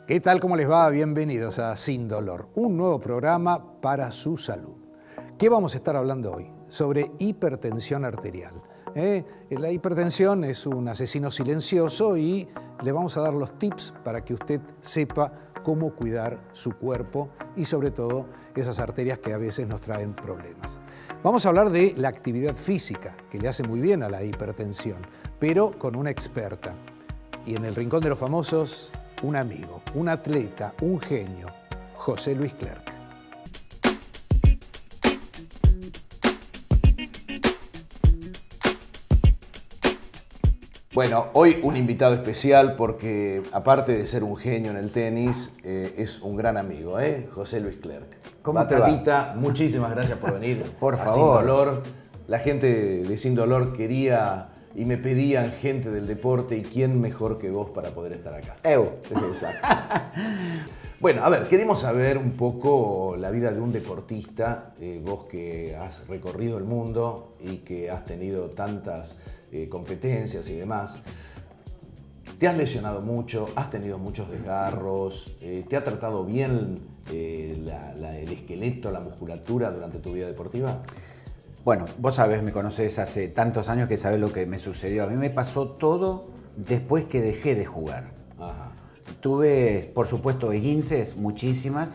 ¿Qué tal? ¿Cómo les va? Bienvenidos a Sin Dolor, un nuevo programa para su salud. ¿Qué vamos a estar hablando hoy? Sobre hipertensión arterial. La hipertensión es un asesino silencioso y le vamos a dar los tips para que usted sepa cómo cuidar su cuerpo y sobre todo esas arterias que a veces nos traen problemas. Vamos a hablar de la actividad física, que le hace muy bien a la hipertensión, pero con una experta. Y en el Rincón de los Famosos, un amigo, un atleta, un genio, José Luis Clerc. Bueno, hoy un invitado especial porque aparte de ser un genio en el tenis, es un gran amigo, José Luis Clerc. ¿Cómo te va? Batatita, muchísimas gracias por venir. Por a favor. Sin Dolor. La gente de Sin Dolor quería y me pedían gente del deporte y quién mejor que vos para poder estar acá. Exacto. Bueno, a ver, queremos saber un poco la vida de un deportista, vos que has recorrido el mundo y que has tenido tantas competencias y demás. Te has lesionado mucho, has tenido muchos desgarros, te ha tratado bien el esqueleto, la musculatura durante tu vida deportiva. Bueno, vos sabés, me conocés hace tantos años que sabés lo que me sucedió. A mí me pasó todo después que dejé de jugar. Ajá. Tuve, por supuesto, esguinces, muchísimas,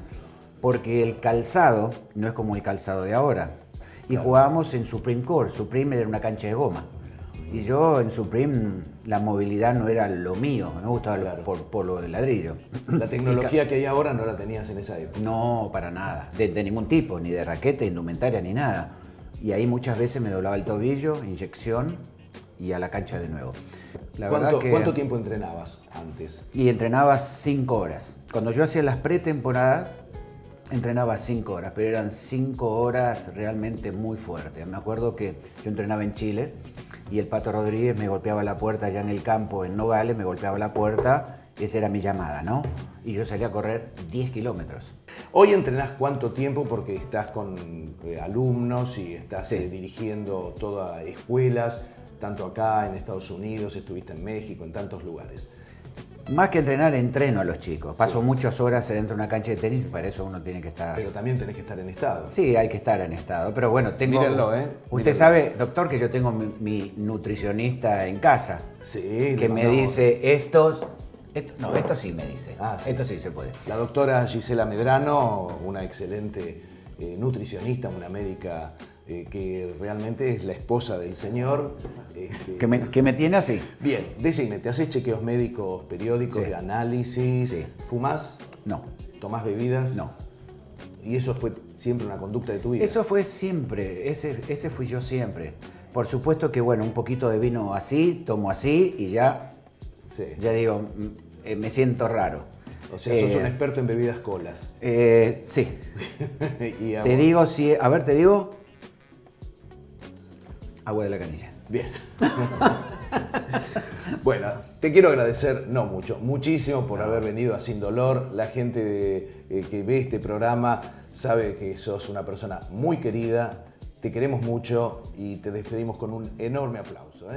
porque el calzado no es como el calzado de ahora. Y Claro. jugábamos en Supreme Court. Supreme era una cancha de goma. Y yo en Supreme la movilidad no era lo mío. Me gustaba Claro. el polo de ladrillo. La tecnología que hay ahora no la tenías en esa época. No, para nada. De ningún tipo, ni de raqueta, indumentaria, ni nada. Y ahí muchas veces me doblaba el tobillo, inyección y a la cancha de nuevo. La verdad que... ¿Cuánto tiempo entrenabas antes? Y entrenaba 5 horas. Cuando yo hacía las pretemporadas, entrenaba 5 horas, pero eran 5 horas realmente muy fuertes. Me acuerdo que yo entrenaba en Chile y el Pato Rodríguez me golpeaba la puerta allá en el campo, en Nogales, me golpeaba la puerta, esa era mi llamada, ¿no? Y yo salía a correr 10 kilómetros. Hoy entrenás cuánto tiempo porque estás con alumnos y estás Sí. dirigiendo todas escuelas, tanto acá en Estados Unidos, estuviste en México, en tantos lugares. Más que entrenar, entreno a los chicos. Paso muchas horas dentro de una cancha de tenis y para eso uno tiene que estar... Pero también tenés que estar en estado. Sí, hay que estar en estado, pero bueno, tengo... Mírenlo, Usted Mírenlo. sabe, doctor, que yo tengo mi nutricionista en casa, Sí. que le me mandamos- dice, esto sí me dice, Ah, sí. esto sí se puede. La doctora Gisela Medrano, una excelente nutricionista, una médica que realmente es la esposa del señor. Que me tiene así. Bien, decime, ¿te haces chequeos médicos periódicos Sí. de análisis? Sí. ¿Fumás? No, ¿Tomás bebidas? no. ¿Y eso fue siempre una conducta de tu vida? Eso fue siempre, ese fui yo siempre. Por supuesto que, bueno, un poquito de vino así, tomo así y ya Sí. digo, me siento raro. O sea, sos un experto en bebidas colas. Sí. Y agua. Te digo, sí, a ver, te digo, agua de la canilla. Bien. Bueno, te quiero agradecer, no mucho, muchísimo por haber venido a Sin Dolor. La gente que ve este programa sabe que sos una persona muy querida, te queremos mucho y te despedimos con un enorme aplauso.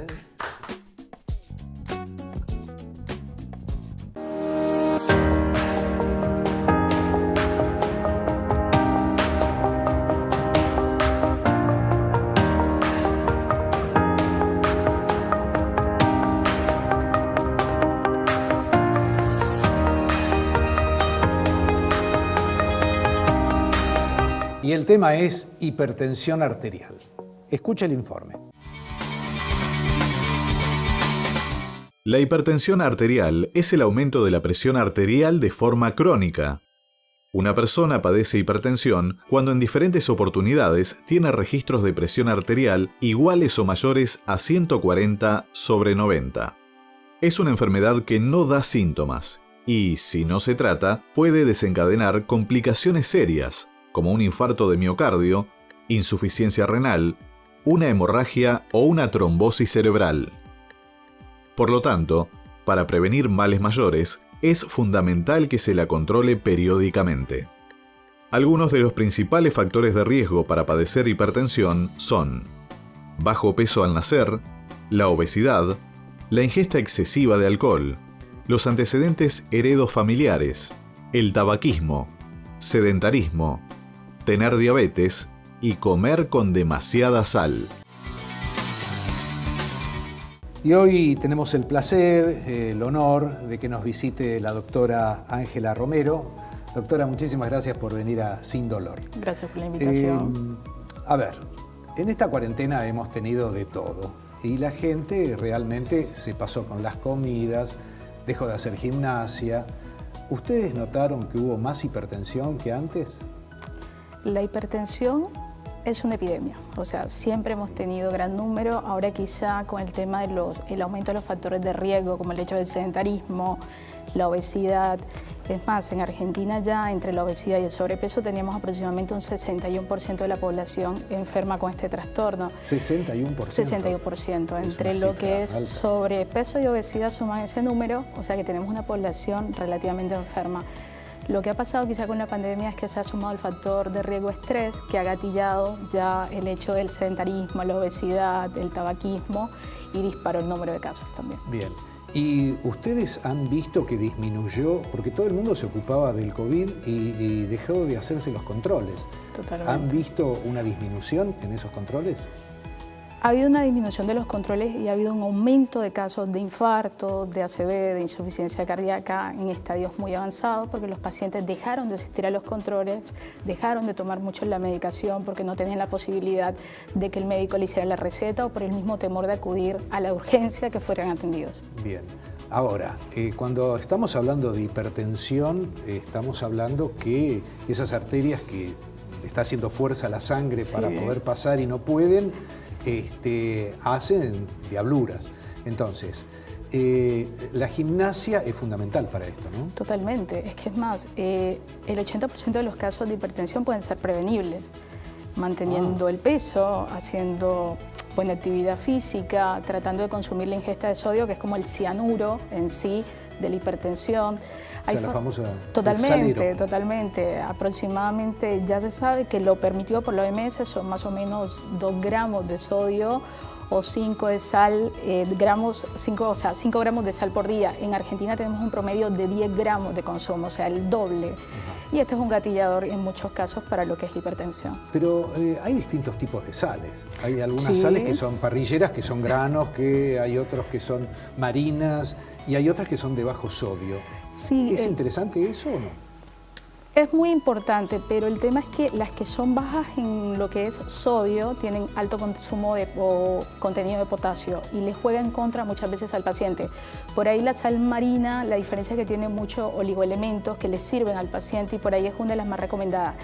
Y el tema es hipertensión arterial. Escucha el informe. La hipertensión arterial es el aumento de la presión arterial de forma crónica. Una persona padece hipertensión cuando en diferentes oportunidades tiene registros de presión arterial iguales o mayores a 140/90. Es una enfermedad que no da síntomas y, si no se trata, puede desencadenar complicaciones serias, como un infarto de miocardio, insuficiencia renal, una hemorragia o una trombosis cerebral. Por lo tanto, para prevenir males mayores, es fundamental que se la controle periódicamente. Algunos de los principales factores de riesgo para padecer hipertensión son bajo peso al nacer, la obesidad, la ingesta excesiva de alcohol, los antecedentes heredofamiliares, el tabaquismo, sedentarismo, tener diabetes y comer con demasiada sal. Y hoy tenemos el placer, el honor de que nos visite la doctora Ángela Romero. Doctora, muchísimas gracias por venir a Sin Dolor. Gracias por la invitación. A ver, en esta cuarentena hemos tenido de todo y la gente realmente se pasó con las comidas, dejó de hacer gimnasia. ¿Ustedes notaron que hubo más hipertensión que antes? La hipertensión es una epidemia, o sea, siempre hemos tenido gran número, ahora quizá con el tema del aumento de los factores de riesgo, como el hecho del sedentarismo, la obesidad. Es más, en Argentina ya entre la obesidad y el sobrepeso teníamos aproximadamente un 61% de la población enferma con este trastorno. ¿61%? 61%. Entre lo que es alta. Sobrepeso y obesidad suman ese número, o sea que tenemos una población relativamente enferma. Lo que ha pasado quizá con la pandemia es que se ha sumado el factor de riesgo estrés, que ha gatillado ya el hecho del sedentarismo, la obesidad, el tabaquismo, y disparó el número de casos también. Bien. ¿Y ustedes han visto que disminuyó, porque todo el mundo se ocupaba del COVID y dejó de hacerse los controles? Totalmente. ¿Han visto una disminución en esos controles? Ha habido una disminución de los controles y ha habido un aumento de casos de infarto, de ACV, de insuficiencia cardíaca en estadios muy avanzados, porque los pacientes dejaron de asistir a los controles, dejaron de tomar mucho la medicación porque no tenían la posibilidad de que el médico le hiciera la receta o por el mismo temor de acudir a la urgencia que fueran atendidos. Bien. Ahora, cuando estamos hablando de hipertensión, estamos hablando que esas arterias que está haciendo fuerza a la sangre para poder pasar y no pueden, hacen diabluras. Entonces, la gimnasia es fundamental para esto, ¿no? Totalmente. Es que es más, el 80% de los casos de hipertensión pueden ser prevenibles, manteniendo el peso, haciendo buena actividad física, tratando de consumir la ingesta de sodio, que es como el cianuro en sí de la hipertensión. O sea, la famosa Totalmente, totalmente. Aproximadamente ya se sabe que lo permitido por la OMS son más o menos 2 gramos de sodio o 5 de sal, 5 gramos de sal por día. En Argentina tenemos un promedio de 10 gramos de consumo, o sea, el doble. Y este es un gatillador en muchos casos para lo que es la hipertensión. Pero hay distintos tipos de sales. Hay algunas sales que son parrilleras, que son granos, que hay otros que son marinas y hay otras que son de bajo sodio. Sí, ¿Es interesante eso o no? Es muy importante, pero el tema es que las que son bajas en lo que es sodio tienen alto consumo o contenido de potasio y le juega en contra muchas veces al paciente. Por ahí la sal marina, la diferencia es que tiene muchos oligoelementos que le sirven al paciente y por ahí es una de las más recomendadas.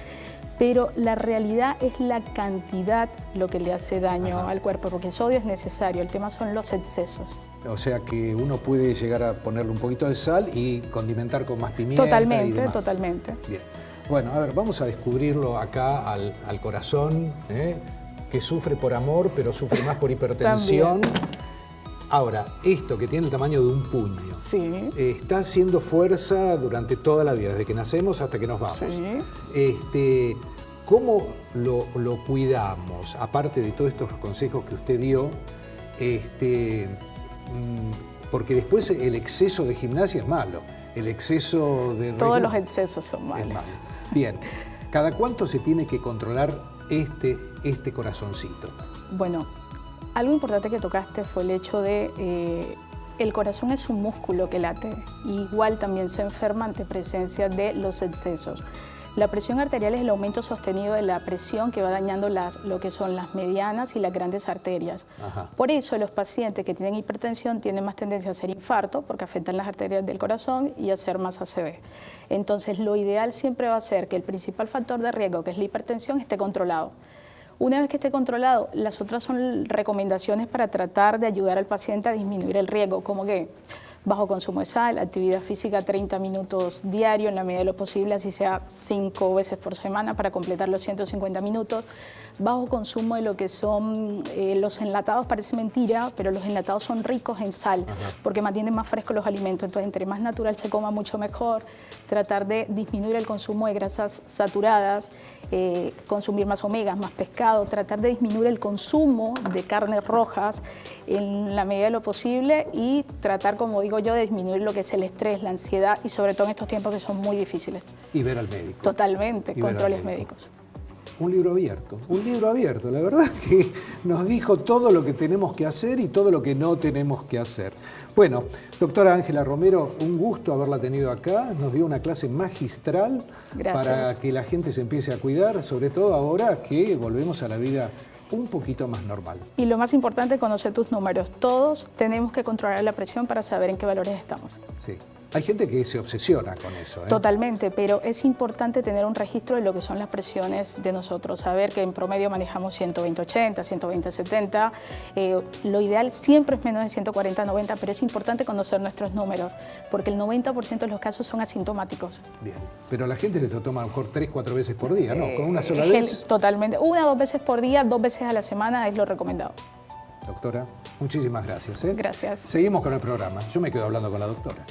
Pero la realidad es la cantidad lo que le hace daño al cuerpo, porque el sodio es necesario, el tema son los excesos. O sea que uno puede llegar a ponerle un poquito de sal y condimentar con más pimienta. Totalmente, y demás. totalmente. Bien. Bueno, a ver, vamos a descubrirlo acá al corazón, que sufre por amor, pero sufre más por hipertensión. Ahora, esto que tiene el tamaño de un puño, está haciendo fuerza durante toda la vida, desde que nacemos hasta que nos vamos. ¿Cómo lo cuidamos? Aparte de todos estos consejos que usted dio, porque después el exceso de gimnasia es malo, el exceso de... Todos los excesos son malos. Es malo. Bien, ¿cada cuánto se tiene que controlar este corazoncito? Bueno, algo importante que tocaste fue el hecho de el corazón es un músculo que late, igual también se enferma ante presencia de los excesos. La presión arterial es el aumento sostenido de la presión que va dañando lo que son las medianas y las grandes arterias. Por eso los pacientes que tienen hipertensión tienen más tendencia a hacer infarto porque afectan las arterias del corazón y a hacer más ACV. Entonces lo ideal siempre va a ser que el principal factor de riesgo, que es la hipertensión, esté controlado. Una vez que esté controlado, las otras son recomendaciones para tratar de ayudar al paciente a disminuir el riesgo, como que bajo consumo de sal, actividad física 30 minutos diario en la medida de lo posible, así sea 5 veces por semana para completar los 150 minutos. Bajo consumo de lo que son los enlatados, parece mentira, pero los enlatados son ricos en sal porque mantienen más frescos los alimentos, entonces entre más natural se coma mucho mejor. Tratar de disminuir el consumo de grasas saturadas, consumir más omegas, más pescado, tratar de disminuir el consumo de carnes rojas en la medida de lo posible y tratar, como digo, digo yo, de disminuir lo que es el estrés, la ansiedad y sobre todo en estos tiempos que son muy difíciles. Y ver al médico. Totalmente, Y ver al controles médico. médicos. Un libro abierto. La verdad que nos dijo todo lo que tenemos que hacer y todo lo que no tenemos que hacer. Bueno, doctora Ángela Romero, un gusto haberla tenido acá. Nos dio una clase magistral. Gracias. Para que la gente se empiece a cuidar, sobre todo ahora que volvemos a la vida un poquito más normal. Y lo más importante, conocer tus números. Todos tenemos que controlar la presión para saber en qué valores estamos. Sí. Hay gente que se obsesiona con eso. Totalmente, pero es importante tener un registro de lo que son las presiones de nosotros, saber que en promedio manejamos 120-80, 120-70, lo ideal siempre es menos de 140-90, pero es importante conocer nuestros números, porque el 90% de los casos son asintomáticos. Bien, pero la gente se lo toma a lo mejor 3-4 veces por día, ¿no? ¿Con una sola vez? Totalmente, 1 o 2 veces por día, 2 veces a la semana es lo recomendado. Doctora, muchísimas gracias. Gracias. Seguimos con el programa. Yo me quedo hablando con la doctora.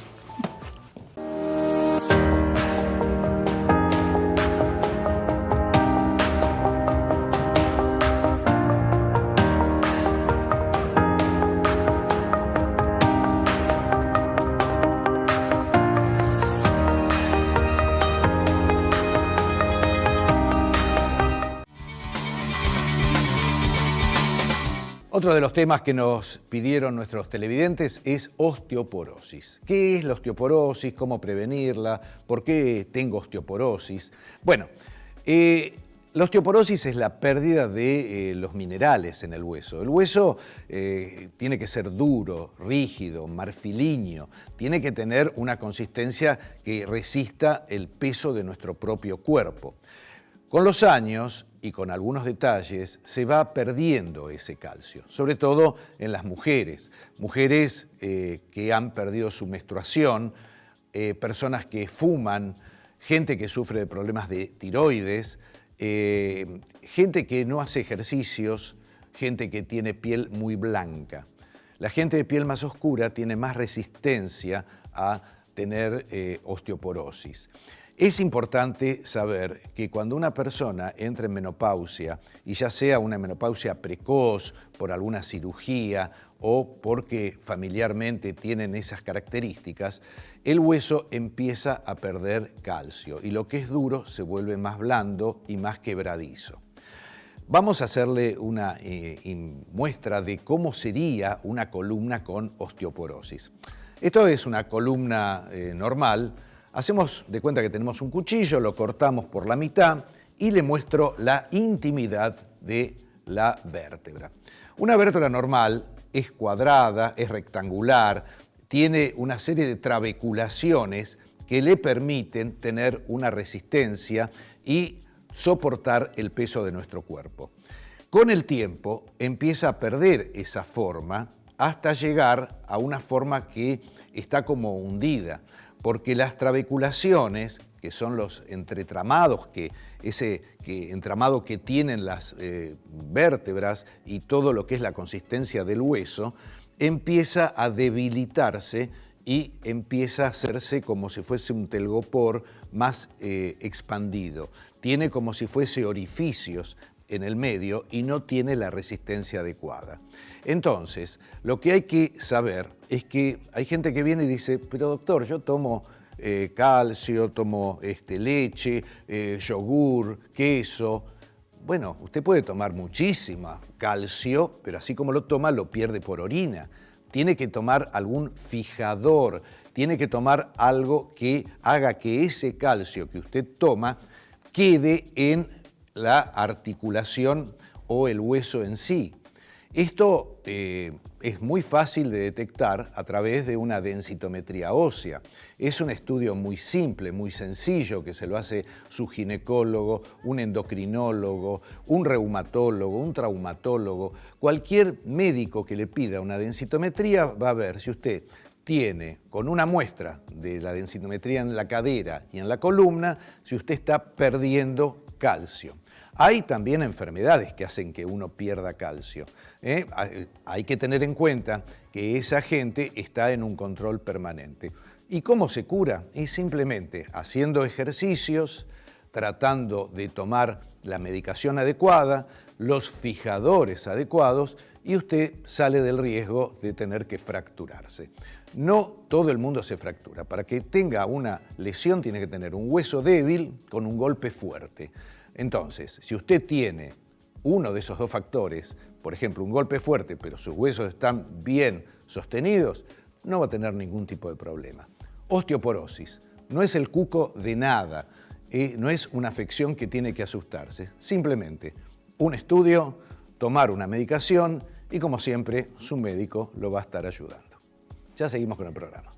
Otro de los temas que nos pidieron nuestros televidentes es osteoporosis. ¿Qué es la osteoporosis? ¿Cómo prevenirla? ¿Por qué tengo osteoporosis? Bueno, la osteoporosis es la pérdida de los minerales en el hueso. El hueso tiene que ser duro, rígido, marfiliño, tiene que tener una consistencia que resista el peso de nuestro propio cuerpo. Con los años y con algunos detalles se va perdiendo ese calcio, sobre todo en las mujeres. Mujeres que han perdido su menstruación, personas que fuman, gente que sufre de problemas de tiroides, gente que no hace ejercicios, gente que tiene piel muy blanca. La gente de piel más oscura tiene más resistencia a tener osteoporosis. Es importante saber que cuando una persona entra en menopausia, y ya sea una menopausia precoz por alguna cirugía o porque familiarmente tienen esas características, el hueso empieza a perder calcio y lo que es duro se vuelve más blando y más quebradizo. Vamos a hacerle una muestra de cómo sería una columna con osteoporosis. Esto es una columna normal. Hacemos de cuenta que tenemos un cuchillo, lo cortamos por la mitad y le muestro la intimidad de la vértebra. Una vértebra normal es cuadrada, es rectangular, tiene una serie de trabeculaciones que le permiten tener una resistencia y soportar el peso de nuestro cuerpo. Con el tiempo empieza a perder esa forma hasta llegar a una forma que está como hundida, porque las trabeculaciones, que son los entretramados, ese entramado que tienen las vértebras y todo lo que es la consistencia del hueso, empieza a debilitarse y empieza a hacerse como si fuese un telgopor más expandido. Tiene como si fuese orificios en el medio y no tiene la resistencia adecuada. Entonces, lo que hay que saber es que hay gente que viene y dice, pero doctor, yo tomo calcio, tomo leche, yogur, queso. Bueno, usted puede tomar muchísimo calcio, pero así como lo toma, lo pierde por orina. Tiene que tomar algún fijador, tiene que tomar algo que haga que ese calcio que usted toma quede en la articulación o el hueso en sí. Esto es muy fácil de detectar a través de una densitometría ósea. Es un estudio muy simple, muy sencillo, que se lo hace su ginecólogo, un endocrinólogo, un reumatólogo, un traumatólogo. Cualquier médico que le pida una densitometría va a ver si usted tiene, con una muestra de la densitometría en la cadera y en la columna, si usted está perdiendo calcio. Hay también enfermedades que hacen que uno pierda calcio. Hay que tener en cuenta que esa gente está en un control permanente. ¿Y cómo se cura? Es simplemente haciendo ejercicios, tratando de tomar la medicación adecuada, los fijadores adecuados y usted sale del riesgo de tener que fracturarse. No todo el mundo se fractura. Para que tenga una lesión tiene que tener un hueso débil con un golpe fuerte. Entonces, si usted tiene uno de esos dos factores, por ejemplo, un golpe fuerte, pero sus huesos están bien sostenidos, no va a tener ningún tipo de problema. Osteoporosis no es el cuco de nada, no es una afección que tiene que asustarse. Simplemente un estudio, tomar una medicación y, como siempre, su médico lo va a estar ayudando. Ya seguimos con el programa.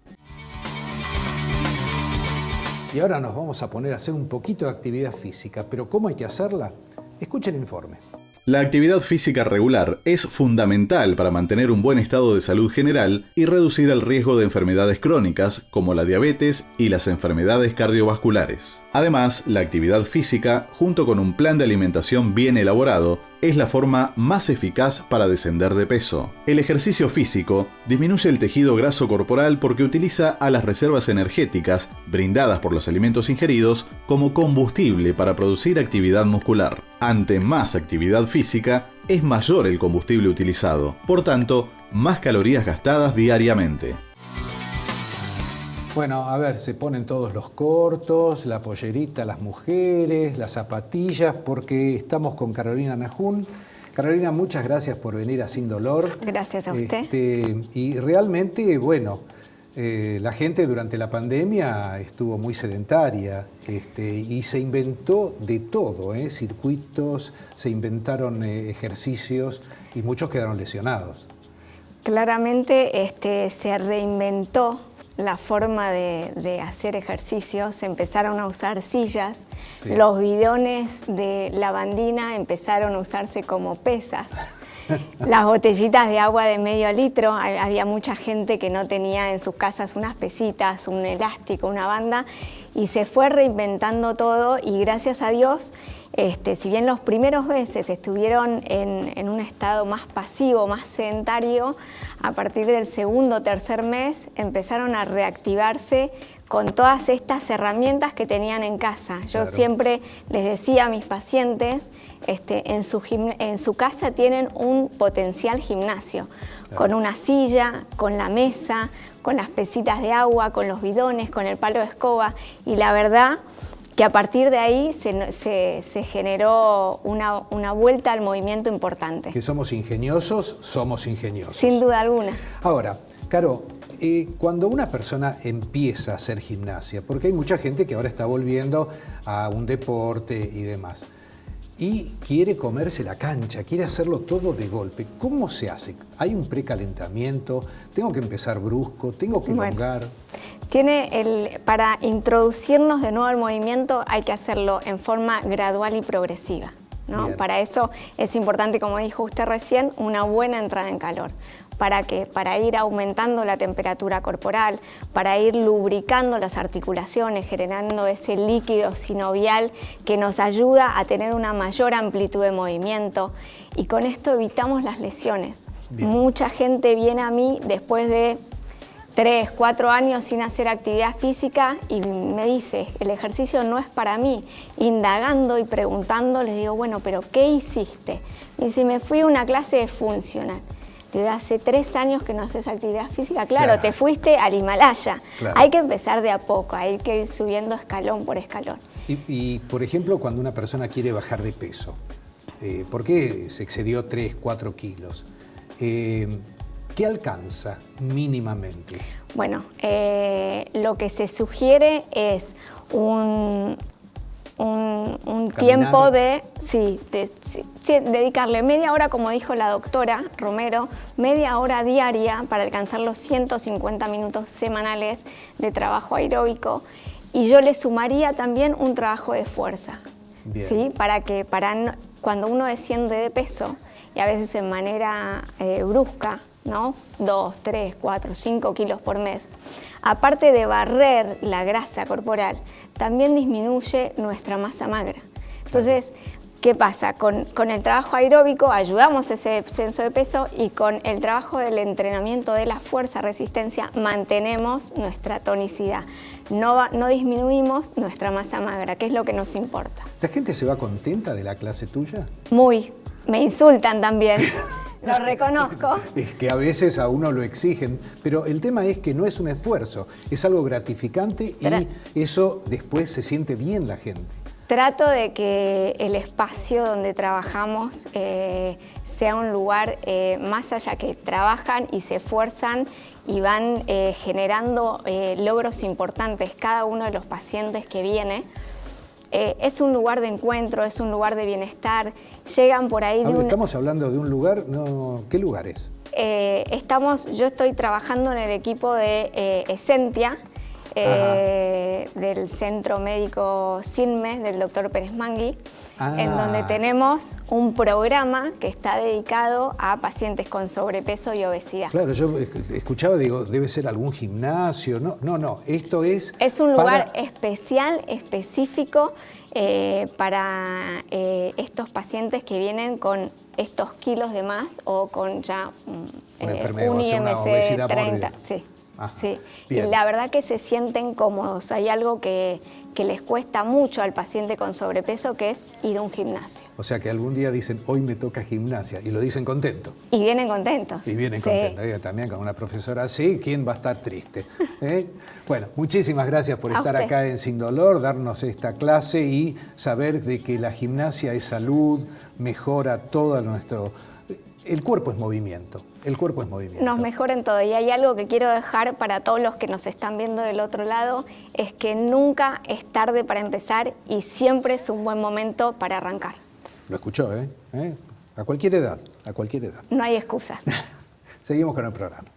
Y ahora nos vamos a poner a hacer un poquito de actividad física, pero ¿cómo hay que hacerla? Escuche el informe. La actividad física regular es fundamental para mantener un buen estado de salud general y reducir el riesgo de enfermedades crónicas como la diabetes y las enfermedades cardiovasculares. Además, la actividad física, junto con un plan de alimentación bien elaborado, es la forma más eficaz para descender de peso. El ejercicio físico disminuye el tejido graso corporal porque utiliza a las reservas energéticas brindadas por los alimentos ingeridos como combustible para producir actividad muscular. Ante más actividad física, es mayor el combustible utilizado, por tanto, más calorías gastadas diariamente. Bueno, a ver, se ponen todos los cortos, la pollerita las mujeres, las zapatillas, porque estamos con Carolina Najún. Carolina, muchas gracias por venir a Sin Dolor. Gracias a usted. Y realmente, bueno, la gente durante la pandemia estuvo muy sedentaria y se inventó de todo, circuitos, se inventaron ejercicios y muchos quedaron lesionados. Claramente se reinventó la forma de hacer ejercicio, se empezaron a usar sillas, sí. Los bidones de lavandina empezaron a usarse como pesas, las botellitas de agua de medio litro, había mucha gente que no tenía en sus casas unas pesitas, un elástico, una banda, y se fue reinventando todo y gracias a Dios, si bien los primeros meses estuvieron en un estado más pasivo, más sedentario, a partir del segundo o tercer mes empezaron a reactivarse con todas estas herramientas que tenían en casa. Yo claro. Siempre les decía a mis pacientes, en su casa tienen un potencial gimnasio, claro. Con una silla, con la mesa, con las pesitas de agua, con los bidones, con el palo de escoba, y la verdad que a partir de ahí se generó una vuelta al movimiento importante. Que somos ingeniosos, somos ingeniosos. Sin duda alguna. Ahora, Caro, cuando una persona empieza a hacer gimnasia, porque hay mucha gente que ahora está volviendo a un deporte y demás, y quiere comerse la cancha, quiere hacerlo todo de golpe, ¿cómo se hace? ¿Hay un precalentamiento? ¿Tengo que empezar brusco? ¿Tengo que elongar? Para introducirnos de nuevo al movimiento hay que hacerlo en forma gradual y progresiva, ¿no? Para eso es importante, como dijo usted recién, una buena entrada en calor. ¿Para qué? Para ir aumentando la temperatura corporal, para ir lubricando las articulaciones, generando ese líquido sinovial que nos ayuda a tener una mayor amplitud de movimiento y con esto evitamos las lesiones. Bien. Mucha gente viene a mí después de 3, 4 años sin hacer actividad física y me dice, el ejercicio no es para mí. Indagando y preguntando, les digo, bueno, ¿pero qué hiciste? Me dice, me fui a una clase de funcional. Hace 3 años que no haces actividad física, claro, te fuiste al Himalaya. Claro. Hay que empezar de a poco, hay que ir subiendo escalón por escalón. Y por ejemplo, cuando una persona quiere bajar de peso, ¿por qué se excedió 3, 4 kilos? ¿Qué alcanza mínimamente? Bueno, lo que se sugiere es un tiempo de dedicarle media hora, como dijo la doctora Romero, media hora diaria para alcanzar los 150 minutos semanales de trabajo aeróbico. Y yo le sumaría también un trabajo de fuerza, ¿sí? Cuando uno desciende de peso, y a veces en manera brusca, ¿no? 2, 3, 4, 5 kilos por mes. Aparte de barrer la grasa corporal, también disminuye nuestra masa magra. Entonces, ¿qué pasa? Con el trabajo aeróbico ayudamos ese descenso de peso y con el trabajo del entrenamiento de la fuerza resistencia mantenemos nuestra tonicidad. No disminuimos nuestra masa magra, que es lo que nos importa. ¿La gente se va contenta de la clase tuya? Muy. Me insultan también. lo reconozco. Es que a veces a uno lo exigen, pero el tema es que no es un esfuerzo, es algo gratificante y eso después se siente bien la gente. Trato de que el espacio donde trabajamos sea un lugar más allá que trabajan y se esfuerzan y van generando logros importantes cada uno de los pacientes que viene. Es un lugar de encuentro, es un lugar de bienestar. Llegan por ahí Estamos hablando de un lugar, no, ¿qué lugar es? Yo estoy trabajando en el equipo de Essentia, del Centro Médico CINME, del doctor Pérez Mangui, en donde tenemos un programa que está dedicado a pacientes con sobrepeso y obesidad. Claro, yo escuchaba, digo, debe ser algún gimnasio. No, esto es... Es un lugar especial, específico para estos pacientes que vienen con estos kilos de más o con ya un IMC 30. Sí. Sí, y la verdad que se sienten cómodos. Hay algo que les cuesta mucho al paciente con sobrepeso, que es ir a un gimnasio. O sea que algún día dicen, hoy me toca gimnasia, y lo dicen contentos. Y vienen contentos. Y vienen contentos. También con una profesora así, ¿quién va a estar triste? Bueno, muchísimas gracias por estar acá en Sin Dolor, darnos esta clase y saber de que la gimnasia es salud, mejora todo nuestro... El cuerpo es movimiento, Nos mejora en todo. Y hay algo que quiero dejar para todos los que nos están viendo del otro lado, es que nunca es tarde para empezar y siempre es un buen momento para arrancar. Lo escuchó, A cualquier edad, No hay excusas. Seguimos con el programa.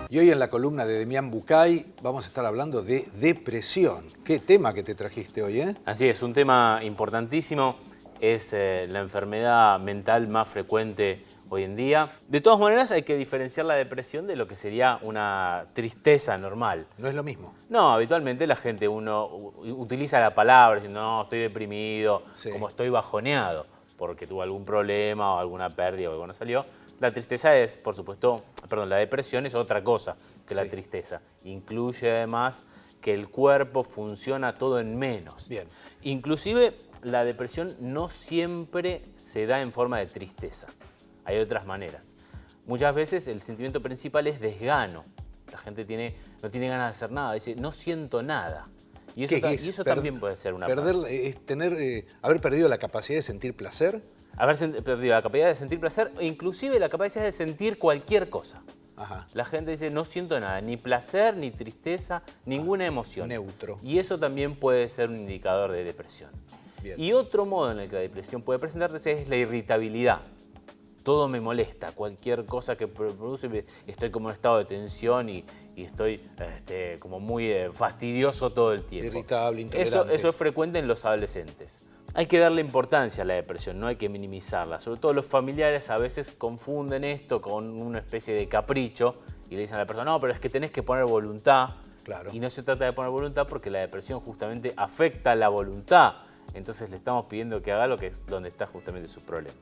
Y hoy en la columna de Demián Bucay vamos a estar hablando de depresión. Qué tema que te trajiste hoy, ¿eh? Así es, un tema importantísimo. Es la enfermedad mental más frecuente hoy en día. De todas maneras, hay que diferenciar la depresión de lo que sería una tristeza normal. No es lo mismo. No, habitualmente la gente utiliza la palabra diciendo, no, estoy deprimido, como estoy bajoneado, porque tuvo algún problema o alguna pérdida o algo no salió. La tristeza es, por supuesto, la depresión es otra cosa que la tristeza. Incluye además que el cuerpo funciona todo en menos. Bien. Inclusive la depresión no siempre se da en forma de tristeza. Hay otras maneras. Muchas veces el sentimiento principal es desgano. La gente no tiene ganas de hacer nada, dice, no siento nada. Y eso también puede ser una parte. Es haber perdido la capacidad de sentir placer. Haber perdido la capacidad de sentir placer e inclusive la capacidad de sentir cualquier cosa. Ajá. La gente dice, no siento nada, ni placer, ni tristeza, ninguna emoción. Neutro. Y eso también puede ser un indicador de depresión. Bien. Y otro modo en el que la depresión puede presentarse es la irritabilidad. Todo me molesta, cualquier cosa que produce, estoy como en estado de tensión y estoy como muy fastidioso todo el tiempo. Irritable, intolerante. Eso es frecuente en los adolescentes. Hay que darle importancia a la depresión, no hay que minimizarla. Sobre todo los familiares a veces confunden esto con una especie de capricho y le dicen a la persona, no, pero es que tenés que poner voluntad. Claro. Y no se trata de poner voluntad porque la depresión justamente afecta la voluntad. Entonces le estamos pidiendo que haga lo que es donde está justamente su problema.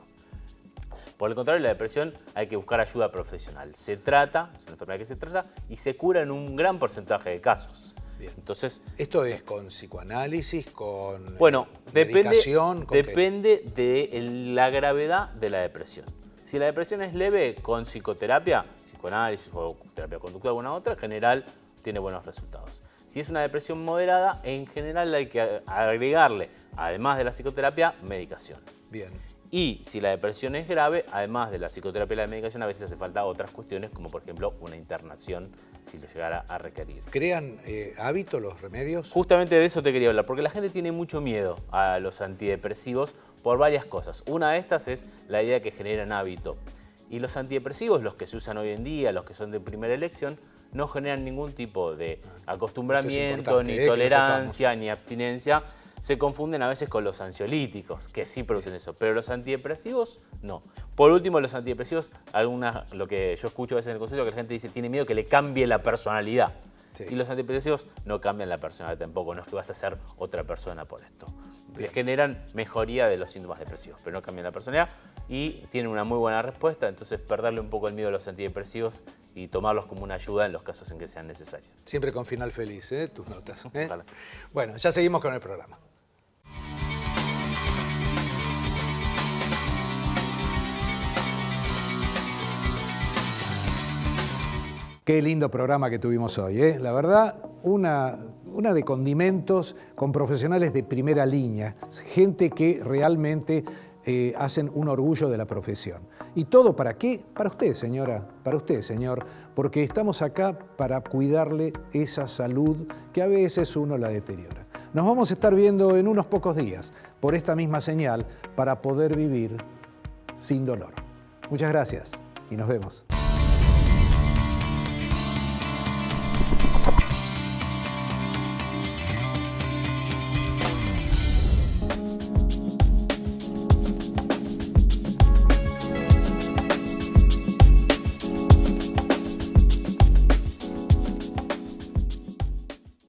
Por el contrario, la depresión hay que buscar ayuda profesional. Es una enfermedad que se trata y se cura en un gran porcentaje de casos. Bien. Entonces, ¿esto es con psicoanálisis, con medicación? ¿Con depende de la gravedad de la depresión. Si la depresión es leve, con psicoterapia, psicoanálisis o terapia conductual o alguna otra, en general tiene buenos resultados. Si es una depresión moderada, en general hay que agregarle, además de la psicoterapia, medicación. Bien. Y si la depresión es grave, además de la psicoterapia y la medicación, a veces hace falta otras cuestiones, como por ejemplo una internación, si lo llegara a requerir. ¿Crean hábito los remedios? Justamente de eso te quería hablar, porque la gente tiene mucho miedo a los antidepresivos por varias cosas. Una de estas es la idea que generan hábito. Y los antidepresivos, los que se usan hoy en día, los que son de primera elección, no generan ningún tipo de acostumbramiento, ni tolerancia, ni abstinencia. Se confunden a veces con los ansiolíticos, que sí producen eso, pero los antidepresivos no. Por último, los antidepresivos, lo que yo escucho a veces en el consultorio, que la gente dice tiene miedo que le cambie la personalidad. Sí. Y los antidepresivos no cambian la personalidad tampoco, no es que vas a ser otra persona por esto. que generan mejoría de los síntomas depresivos, pero no cambian la personalidad y tienen una muy buena respuesta, entonces perderle un poco el miedo a los antidepresivos y tomarlos como una ayuda en los casos en que sean necesarios. Siempre con final feliz, tus notas. Ojalá. Bueno, ya seguimos con el programa. Qué lindo programa que tuvimos hoy, ¿eh? La verdad, una de condimentos con profesionales de primera línea, gente que realmente hacen un orgullo de la profesión. ¿Y todo para qué? Para usted, señora, para usted, señor, porque estamos acá para cuidarle esa salud que a veces uno la deteriora. Nos vamos a estar viendo en unos pocos días por esta misma señal para poder vivir sin dolor. Muchas gracias y nos vemos.